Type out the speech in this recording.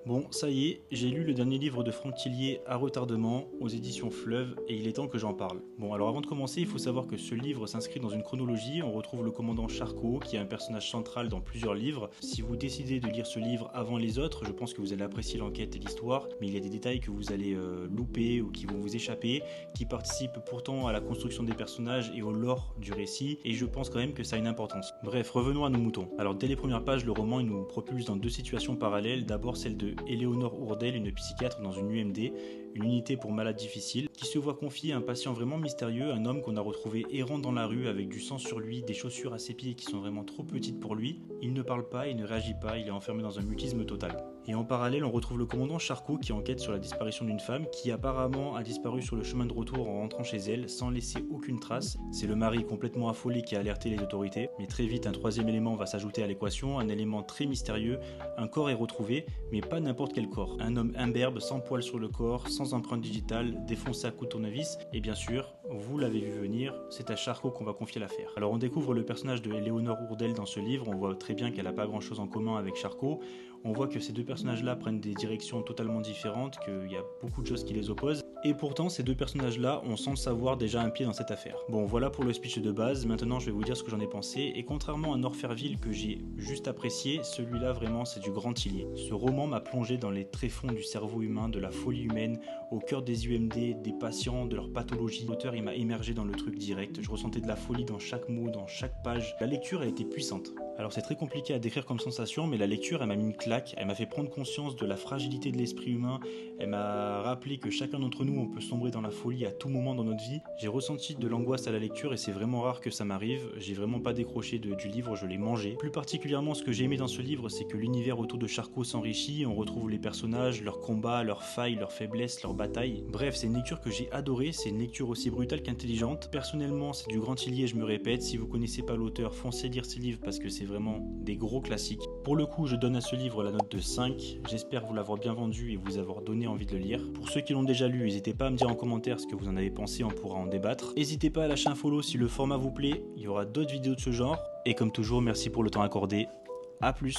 Bon, ça y est, j'ai lu le dernier livre de Franck Tillier à retardement aux éditions Fleuve et il est temps que j'en parle. Bon, alors avant de commencer, il faut savoir que ce livre s'inscrit dans une chronologie. On retrouve le commandant Charcot, qui est un personnage central dans plusieurs livres. Si vous décidez de lire ce livre avant les autres, je pense que vous allez apprécier l'enquête et l'histoire, mais il y a des détails que vous allez louper ou qui vont vous échapper, qui participent pourtant à la construction des personnages et au lore du récit, et je pense quand même que ça a une importance. Bref, revenons à nos moutons. Alors dès les premières pages, le roman il nous propulse dans deux situations parallèles. D'abord celle de Éléonore Ourdel, une psychiatre dans une UMD, une unité pour malades difficiles, qui se voit confier un patient vraiment mystérieux, un homme qu'on a retrouvé errant dans la rue avec du sang sur lui, des chaussures à ses pieds qui sont vraiment trop petites pour lui. Il ne parle pas, il ne réagit pas, il est enfermé dans un mutisme total. Et en parallèle, on retrouve le commandant Charcot qui enquête sur la disparition d'une femme qui apparemment a disparu sur le chemin de retour en rentrant chez elle sans laisser aucune trace. C'est le mari complètement affolé qui a alerté les autorités. Mais très vite, un troisième élément va s'ajouter à l'équation, un élément très mystérieux. Un corps est retrouvé, mais pas n'importe quel corps. Un homme imberbe, sans poils sur le corps, sans empreinte digitale, défoncé à coups de tournevis. Et bien sûr, vous l'avez vu venir, c'est à Charcot qu'on va confier l'affaire. Alors on découvre le personnage de Éléonore Ourdel dans ce livre, on voit très bien qu'elle n'a pas grand chose en commun avec Charcot. On voit que ces deux personnages-là prennent des directions totalement différentes, qu'il y a beaucoup de choses qui les opposent. Et pourtant, ces deux personnages-là ont sans le savoir déjà un pied dans cette affaire. Bon, voilà pour le speech de base. Maintenant, je vais vous dire ce que j'en ai pensé. Et contrairement à Norferville que j'ai juste apprécié, celui-là vraiment c'est du grand Tillier. Ce roman m'a plongé dans les tréfonds du cerveau humain, de la folie humaine, au cœur des UMD, des patients, de leur pathologie. L'auteur, il m'a immergé dans le truc direct. Je ressentais de la folie dans chaque mot, dans chaque page. La lecture a été puissante. Alors c'est très compliqué à décrire comme sensation, mais la lecture, elle m'a mis une claque, elle m'a fait prendre conscience de la fragilité de l'esprit humain, elle m'a rappelé que chacun d'entre nous, on peut sombrer dans la folie à tout moment dans notre vie. J'ai ressenti de l'angoisse à la lecture et c'est vraiment rare que ça m'arrive, j'ai vraiment pas décroché du livre, je l'ai mangé. Plus particulièrement, ce que j'ai aimé dans ce livre, c'est que l'univers autour de Charcot s'enrichit, on retrouve les personnages, leurs combats, leurs failles, leurs faiblesses, leurs batailles. Bref, c'est une lecture que j'ai adorée, c'est une lecture aussi brutale qu'intelligente. Personnellement, c'est du grand Tillier, je me répète, si vous connaissez pas l'auteur, foncez lire ses livres parce que c'est vraiment des gros classiques. Pour le coup, je donne à ce livre la note de 5. J'espère vous l'avoir bien vendu et vous avoir donné envie de le lire. Pour ceux qui l'ont déjà lu, n'hésitez pas à me dire en commentaire ce que vous en avez pensé, on pourra en débattre. N'hésitez pas à lâcher un follow si le format vous plaît, il y aura d'autres vidéos de ce genre. Et comme toujours, merci pour le temps accordé. A plus.